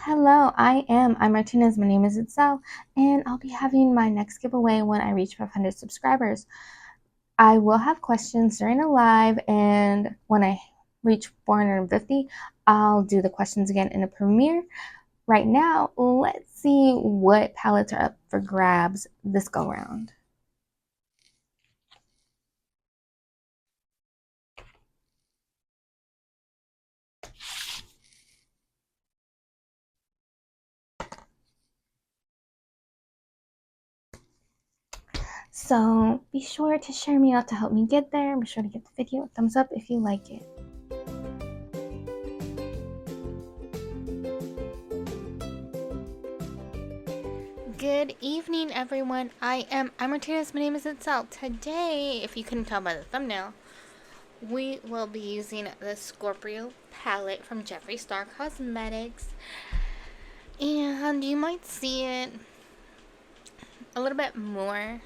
Hello, I'm Martinez. My name is Itzell, and I'll be having my next giveaway when I reach 500 subscribers. I will have questions during the live, and when I reach 450, I'll do the questions again in a premiere. Right now, let's see what palettes are up for grabs this go round. So be sure to share me out to help me get there. Be sure to give the video a thumbs up if you like it. Good evening, everyone. I'm Martinez. My name is Itzell. Today, if you couldn't tell by the thumbnail, we will be using the Scorpio palette from Jeffree Star Cosmetics, and you might see it a little bit more,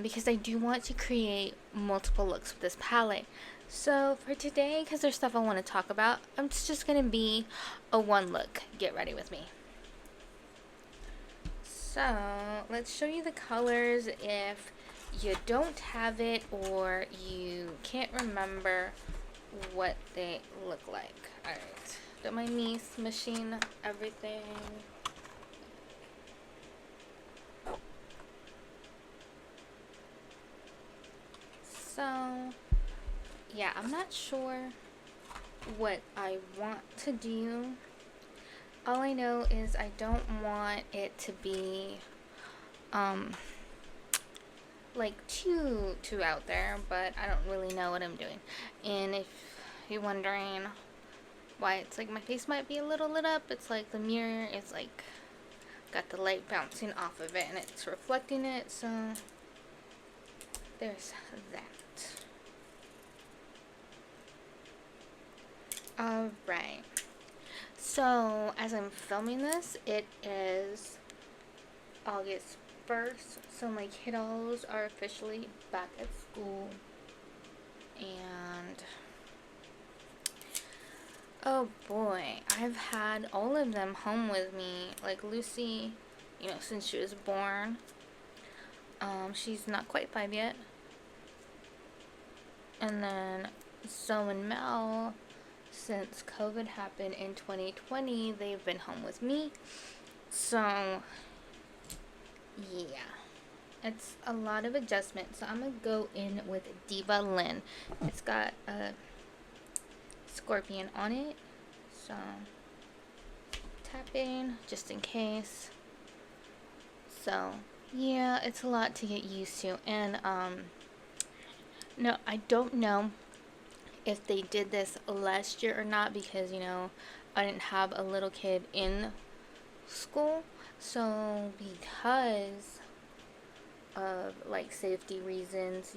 because I do want to create multiple looks with this palette. So for today, because there's stuff I want to talk about, it's just going to be a one look. Get ready with me. So let's show you the colors if you don't have it or you can't remember what they look like. Alright, got my niece machine everything. So yeah, I'm not sure what I want to do. All I know is I don't want it to be like too out there, but I don't really know what I'm doing. And if you're wondering why it's like my face might be a little lit up, it's like the mirror is like got the light bouncing off of it and it's reflecting it, so there's that. Alright, so as I'm filming this, it is August 1st, so my kiddos are officially back at school, and oh boy, I've had all of them home with me. Like Lucy, since she was born. She's not quite 5 yet. And then Zoe and Mel, since COVID happened in 2020, they've been home with me. So yeah, it's a lot of adjustment. So I'm gonna go in with Diva Lynn. It's got a scorpion on it, so tapping just in case. So yeah, it's a lot to get used to. And no, I don't know if they did this last year or not, because I didn't have a little kid in school. So because of like safety reasons,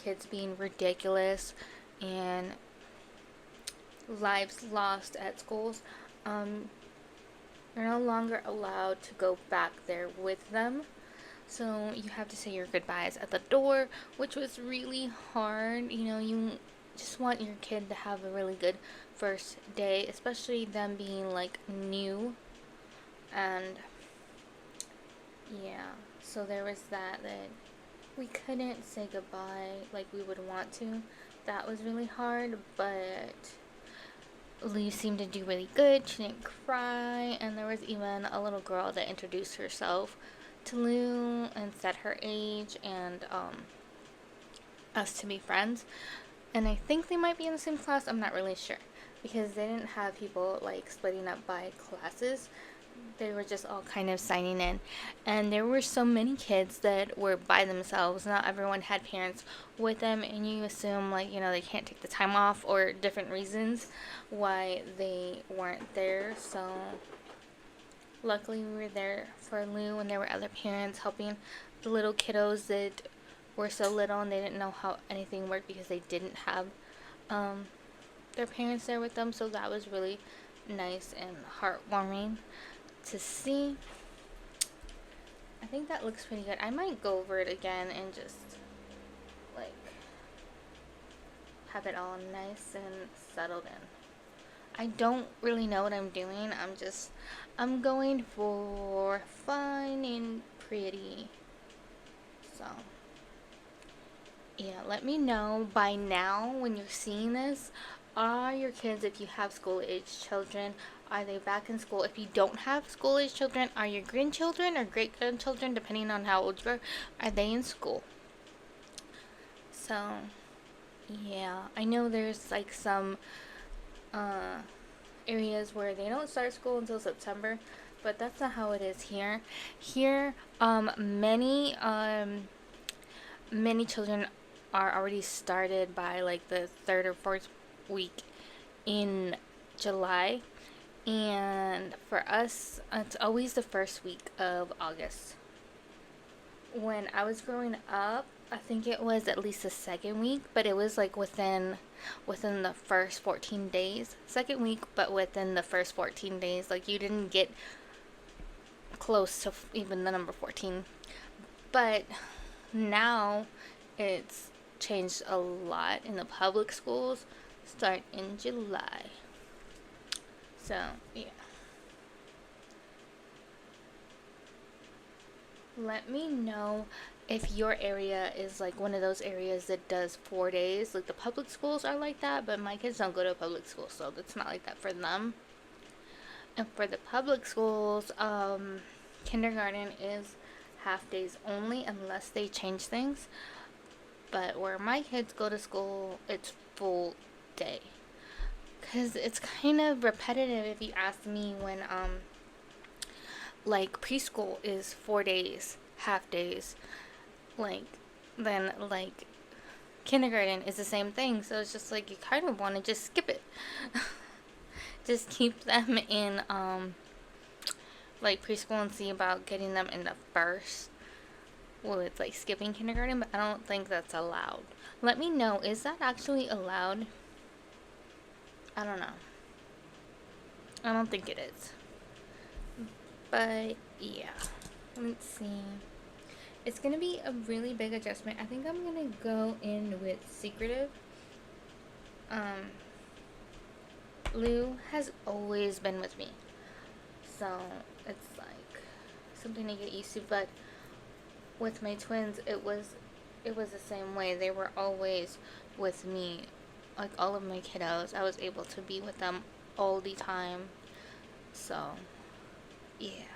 kids being ridiculous and lives lost at schools, you're no longer allowed to go back there with them. So you have to say your goodbyes at the door, which was really hard. You just want your kid to have a really good first day, especially them being like new. And yeah, so there was that we couldn't say goodbye like we would want to. That was really hard, but Lou seemed to do really good. She didn't cry, and there was even a little girl that introduced herself to Lou and said her age and us to be friends. And I think they might be in the same class. I'm not really sure, because they didn't have people like splitting up by classes. They were just all kind of signing in, and there were so many kids that were by themselves. Not everyone had parents with them, and you assume like they can't take the time off or different reasons why they weren't there. So luckily we were there for Lou, and there were other parents helping the little kiddos that were so little and they didn't know how anything worked because they didn't have their parents there with them. So that was really nice and heartwarming to see. I think that looks pretty good. I might go over it again and just like have it all nice and settled in. I don't really know what I'm doing. I'm going for fun and pretty. So, yeah, let me know by now when you're seeing this. Are your kids, if you have school age children, are they back in school? If you don't have school age children, are your grandchildren or great grandchildren, depending on how old you are they in school? So, yeah, I know there's like some uh, areas where they don't start school until September, but that's not how it is here. Here, many children are already started by like the third or fourth week in July, and for us, it's always the first week of August. When I was growing up, I think it was at least the second week, but it was like within the first 14 days. Second week, but within the first 14 days. Like you didn't get close to even the number 14. But now it's changed a lot in the public schools. Start in July. So, yeah. Let me know if your area is like one of those areas that does 4 days. Like the public schools are like that, but my kids don't go to a public school, so it's not like that for them. And for the public schools, kindergarten is half days only unless they change things. But where my kids go to school, it's full day. Because it's kind of repetitive if you ask me when, like preschool is 4 days, half days. Like, then, like, kindergarten is the same thing. So it's just like you kind of want to just skip it. Just keep them in, like preschool and see about getting them in the first. Well, it's like skipping kindergarten, but I don't think that's allowed. Let me know, is that actually allowed? I don't know. I don't think it is. But yeah, let's see. It's gonna be a really big adjustment. I think I'm gonna go in with secretive. Lou has always been with me, so it's like something to get used to. But with my twins, it was the same way. They were always with me, like all of my kiddos. I was able to be with them all the time. So, yeah.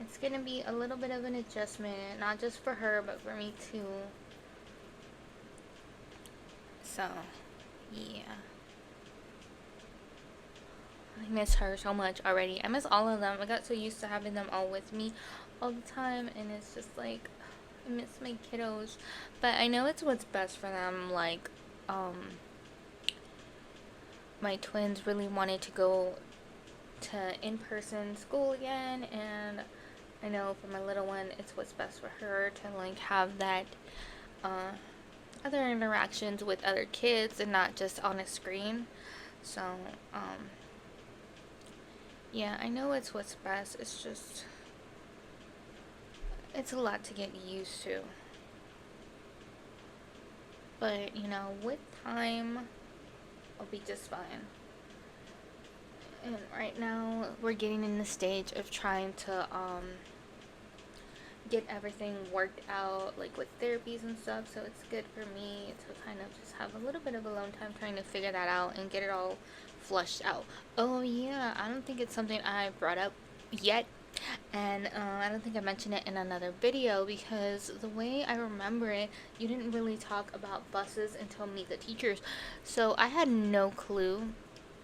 It's gonna be a little bit of an adjustment, not just for her, but for me too. So, yeah. I miss her so much already. I miss all of them. I got so used to having them all with me all the time, and it's just like, I miss my kiddos. But I know it's what's best for them. Like, my twins really wanted to go to in-person school again, and I know for my little one, it's what's best for her to like have that other interactions with other kids and not just on a screen. So, yeah, I know it's what's best. It's just, it's a lot to get used to. But, you know, with time, I'll be just fine. And right now, we're getting in the stage of trying to, get everything worked out, like with therapies and stuff. So it's good for me to kind of just have a little bit of alone time trying to figure that out and get it all flushed out. Oh yeah, I don't think it's something I brought up yet, and I don't think I mentioned it in another video, because the way I remember it, you didn't really talk about buses until Meet the Teachers. So I had no clue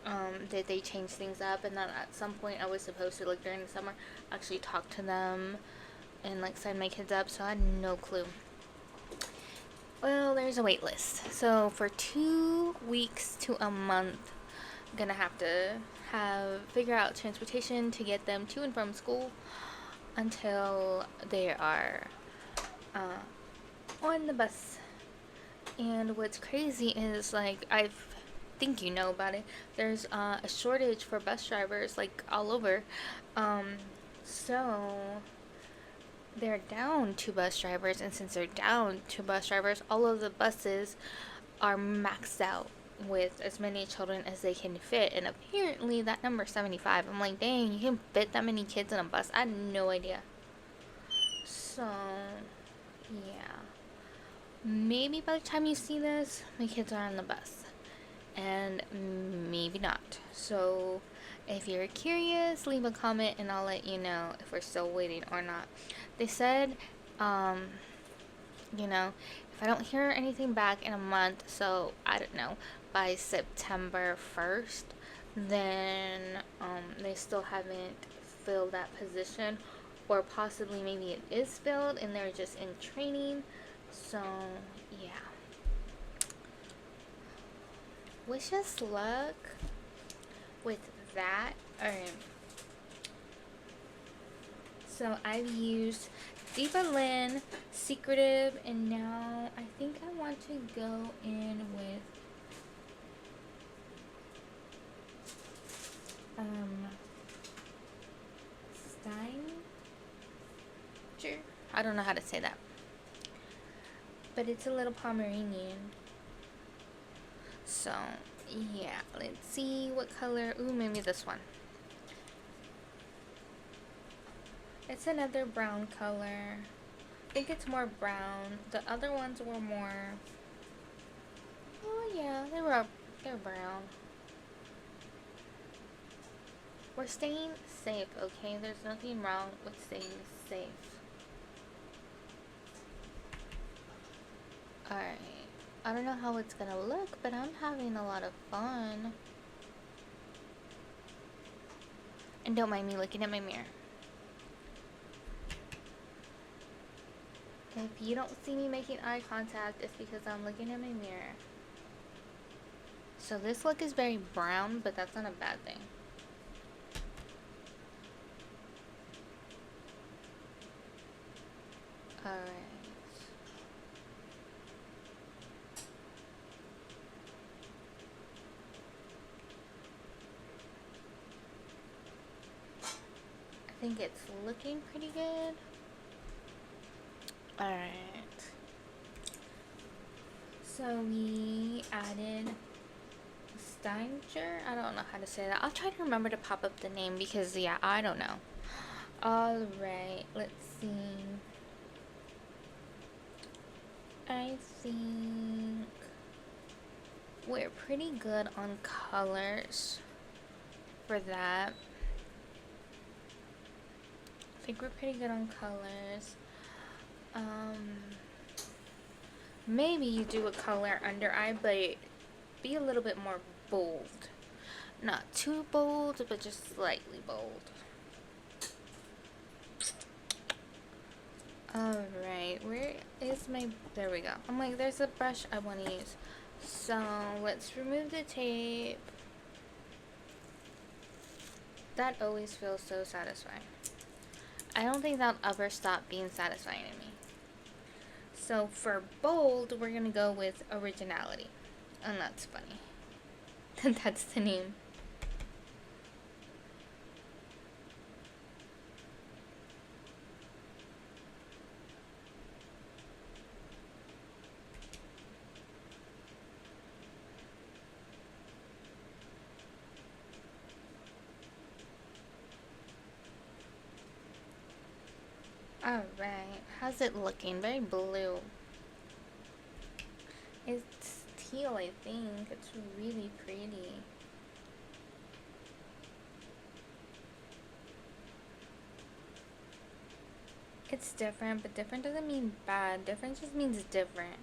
that they changed things up, and that at some point I was supposed to, like during the summer, actually talk to them and like sign my kids up. So I had no clue. Well, there's a wait list. So for 2 weeks to a month, I'm gonna have to figure out transportation to get them to and from school until they are on the bus. And what's crazy is, like, I think you know about it, there's a shortage for bus drivers like all over. So they're down 2 bus drivers, and since they're down 2 bus drivers, all of the buses are maxed out. with as many children as they can fit, and apparently that number is 75. I'm like, dang, you can fit that many kids in a bus? I had no idea. So yeah, maybe by the time you see this, my kids are on the bus, and maybe not. So if you're curious, leave a comment and I'll let you know if we're still waiting or not. They said, you know, if I don't hear anything back in a month, so I don't know, by September 1st, then they still haven't filled that position, or possibly maybe it is filled and they're just in training. So yeah, wish us luck with that. So I've used Diva Lynn, Secretive, and now I think I want to go in with Stein. I don't know how to say that, but it's a little Pomeranian. So yeah, let's see what color. Ooh, maybe this one. It's another brown color. I think it's more brown. The other ones were more, oh yeah, they're brown. We're staying safe, okay? There's nothing wrong with staying safe. Alright. I don't know how it's gonna look, but I'm having a lot of fun. And don't mind me looking at my mirror. If you don't see me making eye contact, it's because I'm looking at my mirror. So this look is very brown, but that's not a bad thing. Alright. I think it's looking pretty good. Alright. So we added Steinger. I don't know how to say that. I'll try to remember to pop up the name because, yeah, I don't know. Alright, let's see. I think we're pretty good on colors for that. I think we're pretty good on colors. Maybe you do a color under eye, but be a little bit more bold. Not too bold, but just slightly bold. Alright, where is my, there we go. I'm like, there's a brush I want to use. So, let's remove the tape. That always feels so satisfying. I don't think that'll ever stop being satisfying to me. So for bold, we're gonna go with originality. And that's funny. That's the name. Alright, how's it looking? Very blue. It's teal, I think. It's really pretty. It's different, but different doesn't mean bad. Different just means different.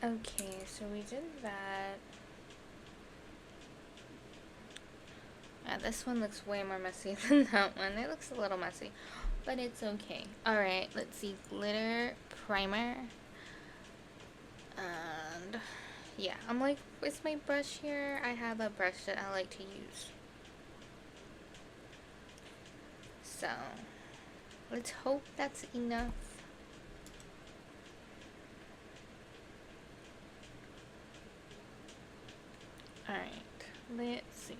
Okay, so we did that. Yeah, this one looks way more messy than that one. It looks a little messy, but it's okay. Alright, let's see. Glitter primer. And yeah, I'm like, where's my brush here? I have a brush that I like to use. So, let's hope that's enough. Alright, let's see.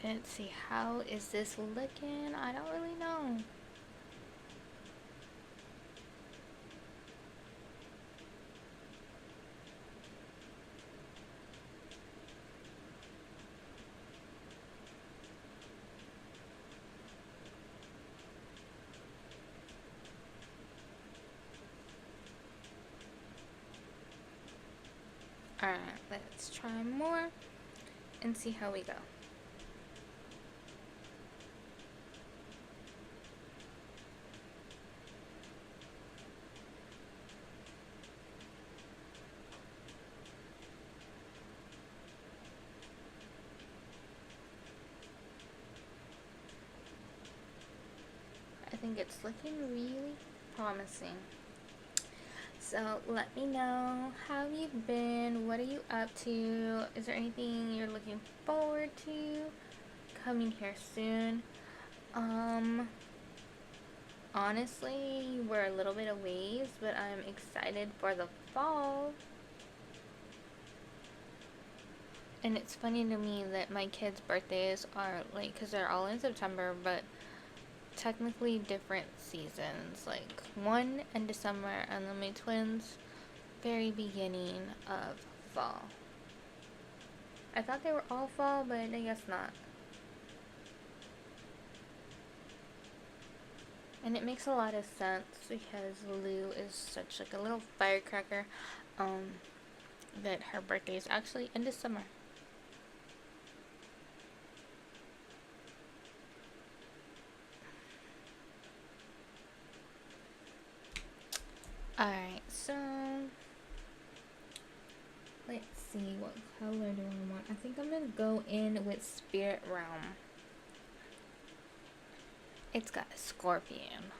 Let's see, how is this looking? I don't really know. Alright, let's try more and see how we go. I think it's looking really promising. So let me know, how have you been? What are you up to? Is there anything you're looking forward to coming here soon? Honestly, we're a little bit a ways, but I'm excited for the fall. And it's funny to me that my kids' birthdays are like, because they're all in September, but technically different seasons. Like one in December, and then my twins, very beginning of fall. I thought they were all fall, but I guess not. And it makes a lot of sense because Lou is such like a little firecracker. That her birthday is actually in December. Alright, so let's see, what color do I want? I think I'm gonna go in with Spirit Realm. It's got a scorpion.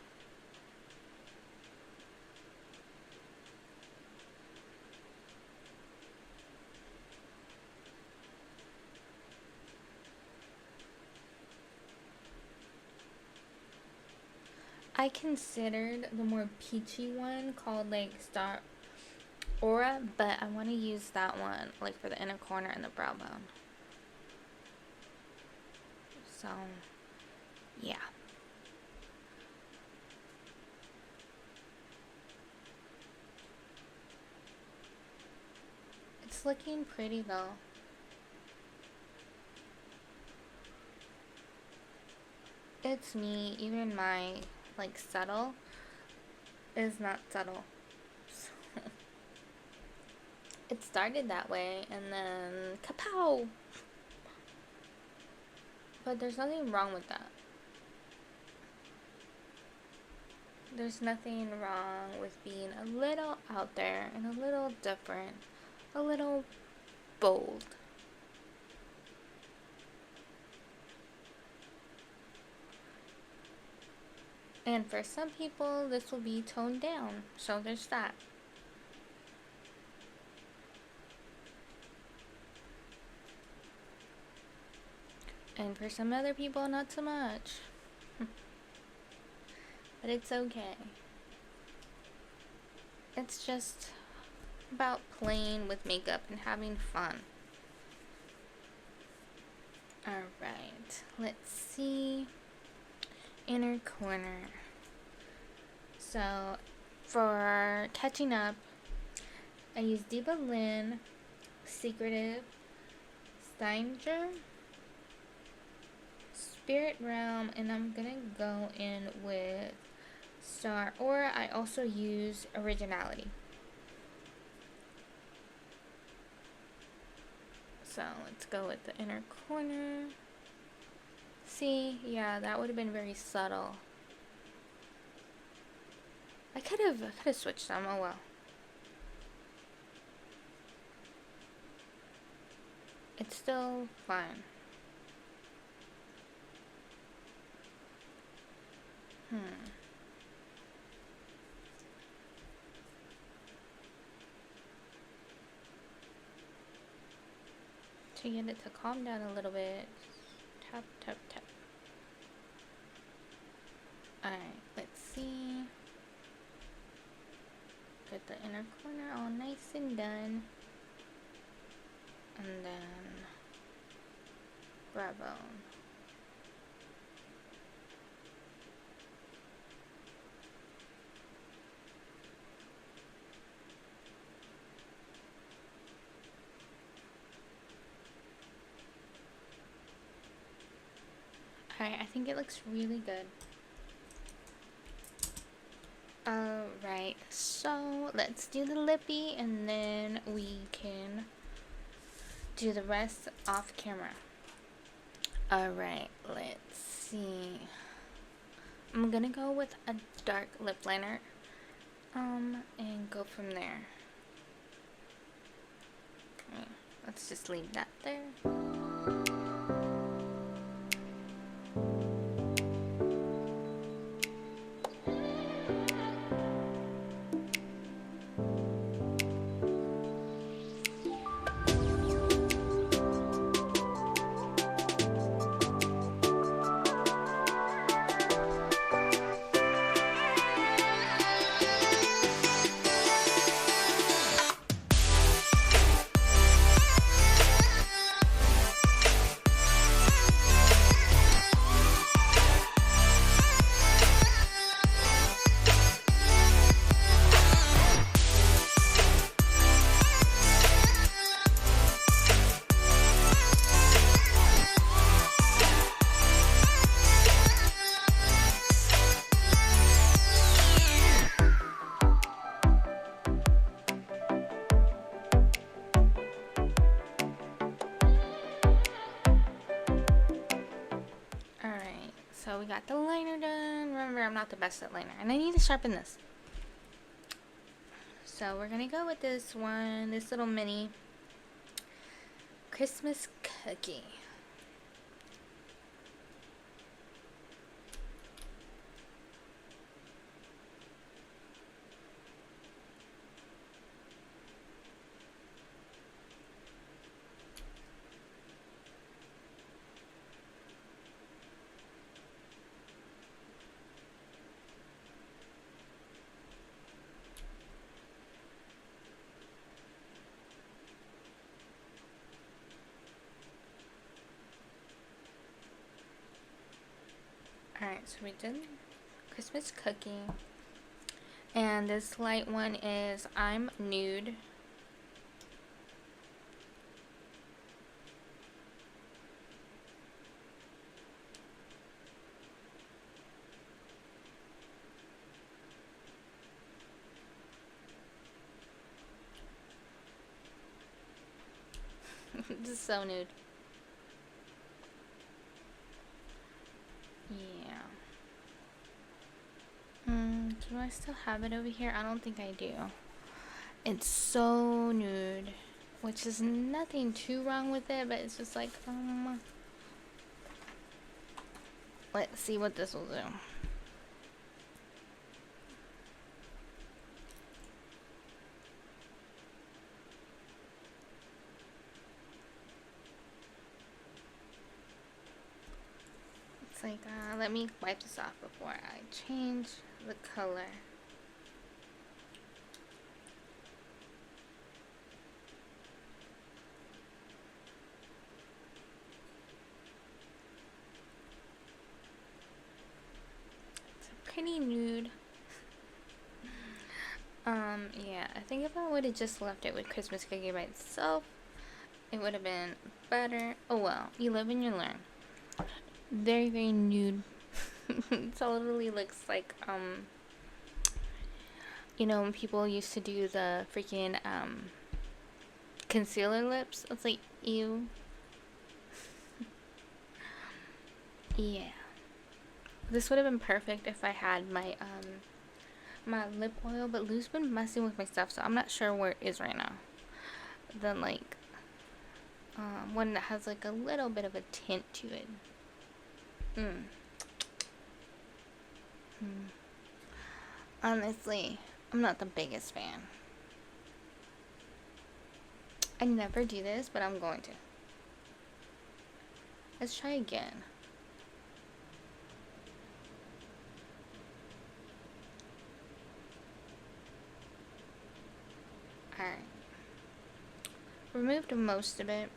I considered the more peachy one called like Star Aura, but I want to use that one like for the inner corner and the brow bone. So, yeah. It's looking pretty though. It's me, even my like subtle is not subtle. So it started that way and then kapow! But there's nothing wrong with that. There's nothing wrong with being a little out there and a little different, a little bold. And for some people, this will be toned down, so there's that. And for some other people, not so much. But it's okay. It's just about playing with makeup and having fun. Alright, let's see. Inner corner. So, for catching up, I used Diva Lynn, Secretive, Steinger, Spirit Realm, and I'm gonna go in with Star Aura. I also use Originality. So let's go with the inner corner. See, yeah, that would have been very subtle. I could have switched them. Oh well. It's still fine. To get it to calm down a little bit, tap, tap, tap. Alright, let's see. Get the inner corner all nice and done. And then Bravo. Alright, I think it looks really good. Alright, so let's do the lippy and then we can do the rest off camera. Alright, let's see. I'm gonna go with a dark lip liner. And go from there. Okay, let's just leave that there. So we got the liner done. Remember, I'm not the best at liner. And I need to sharpen this. So we're going to go with this one. This little mini Christmas cookie. Alright, so we did Christmas cookie. And this light one is I'm Nude. This is so nude. Yeah. Do I still have it over here? I don't think I do. It's so nude, which is nothing too wrong with it, but it's just like, let's see what this will do. Like, let me wipe this off before I change the color. It's a pretty nude. Yeah, I think if I would have just left it with Christmas cookie by itself, it would have been better. Oh well, you live and you learn. Very, very nude. It totally looks like, you know, when people used to do the freaking, concealer lips. It's like, ew. Yeah. This would have been perfect if I had my, my lip oil, but Lou's been messing with my stuff, so I'm not sure where it is right now. The, like, one that has, like, a little bit of a tint to it. Honestly, I'm not the biggest fan. I never do this, but I'm going to. Let's try again. Alright. Removed most of it.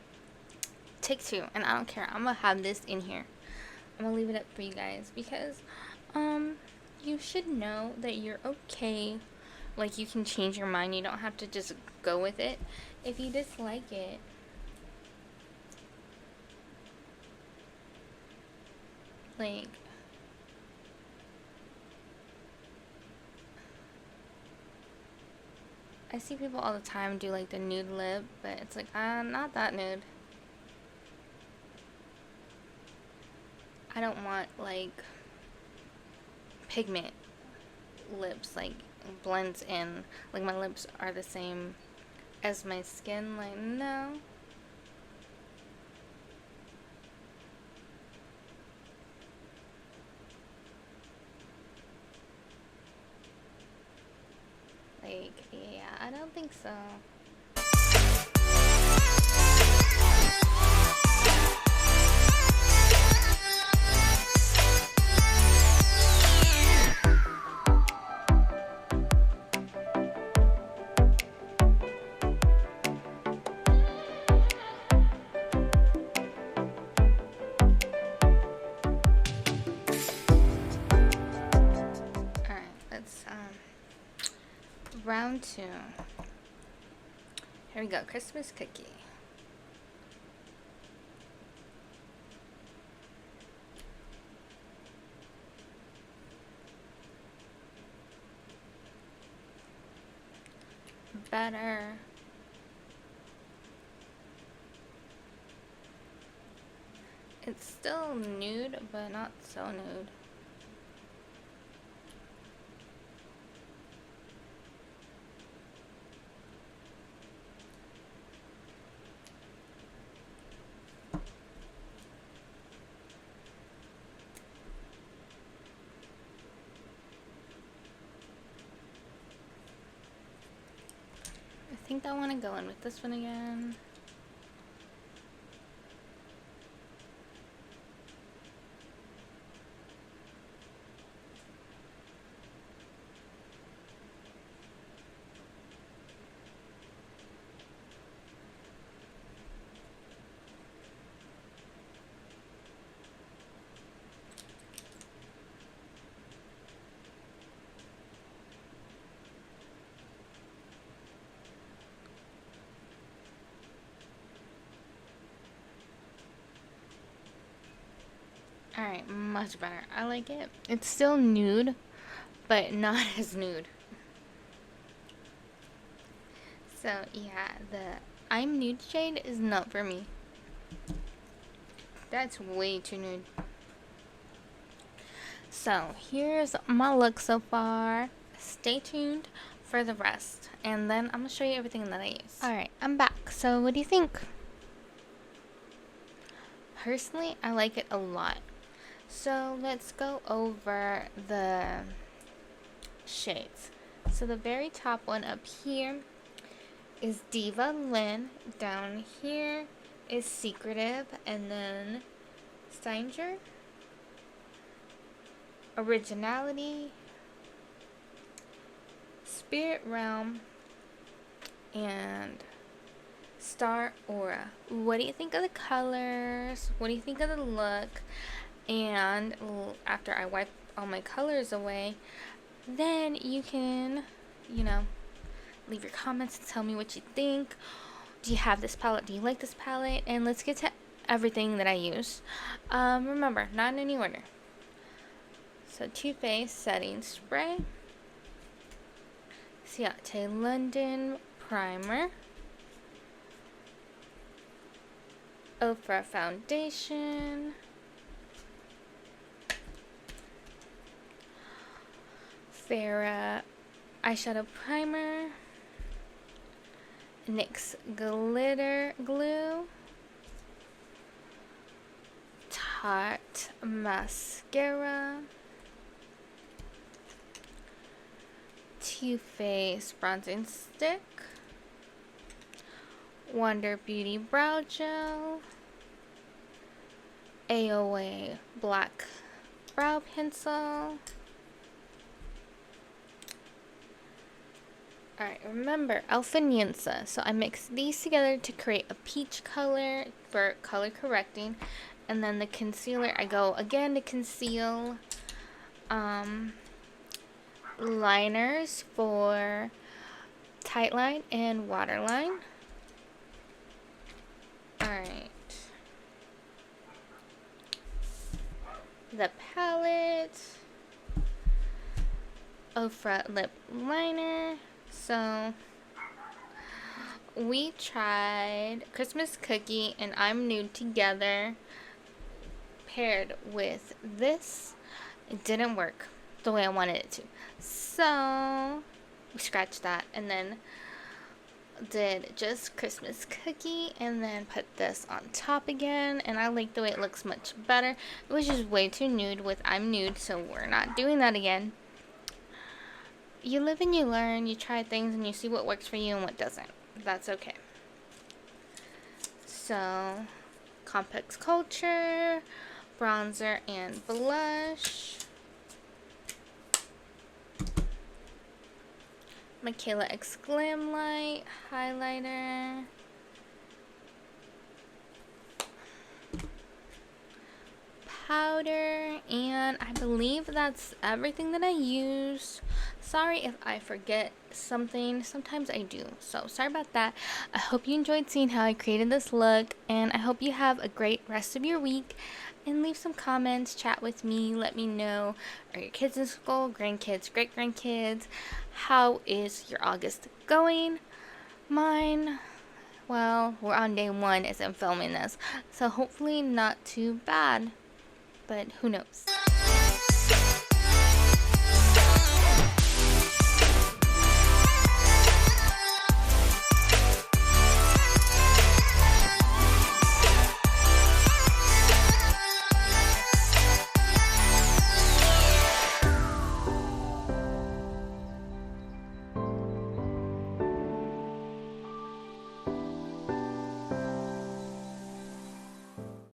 Take 2, and I don't care. I'm gonna have this in here. I'm gonna leave it up for you guys because you should know that you're okay. Like, you can change your mind. You don't have to just go with it. If you dislike it, like, I see people all the time do like the nude lip, but it's like, not that nude. I don't want like pigment lips, like blends in, like my lips are the same as my skin. Like, no. Like, yeah, I don't think so. Round 2. Here we go. Christmas cookie. Better. It's still nude, but not so nude. I think I want to go in with this one again. Alright, much better. I like it. It's still nude, but not as nude. So, yeah, the I'm nude shade is not for me. That's way too nude. So, here's my look so far. Stay tuned for the rest. And then I'm going to show you everything that I use. Alright, I'm back. So, what do you think? Personally, I like it a lot. So let's go over the shades. So the very top one up here is Diva Lynn. Down here is Secretive, and then Stinger, Originality, Spirit Realm, and Star Aura. What do you think of the colors? What do you think of the look? And after I wipe all my colors away, then you can, you know, leave your comments and tell me what you think. Do you have this palette? Do you like this palette? And let's get to everything that I use. Remember, not in any order. So, Too Faced Setting Spray, Ciate London Primer, Ofra Foundation, Farrah Eyeshadow Primer, NYX Glitter Glue, Tarte Mascara, Too Faced Bronzing Stick, Wonder Beauty Brow Gel, AOA black brow pencil. Alright, remember, Alfanienza. So I mix these together to create a peach color for color correcting. And then the concealer, I go again to conceal. Liners for tight line and waterline. Alright. The palette. Ofra lip liner. So we tried Christmas Cookie and I'm Nude together paired with this. It didn't work the way I wanted it to. So we scratched that and then did just Christmas Cookie and then put this on top again, and I like the way it looks much better. It was just way too nude with I'm Nude, so we're not doing that again. You live and you learn, you try things and you see what works for you and what doesn't. That's okay. So, Complex Culture, bronzer and blush. Michaela X Glam Light highlighter. Powder, and I believe that's everything that I use. Sorry if I forget something. Sometimes I do. So sorry about that. I hope you enjoyed seeing how I created this look, and I hope you have a great rest of your week. And leave some comments, chat with me, let me know, are your kids in school, grandkids, great-grandkids? How is your August going? Mine, well, we're on day 1 as I'm filming this, so hopefully not too bad, but who knows.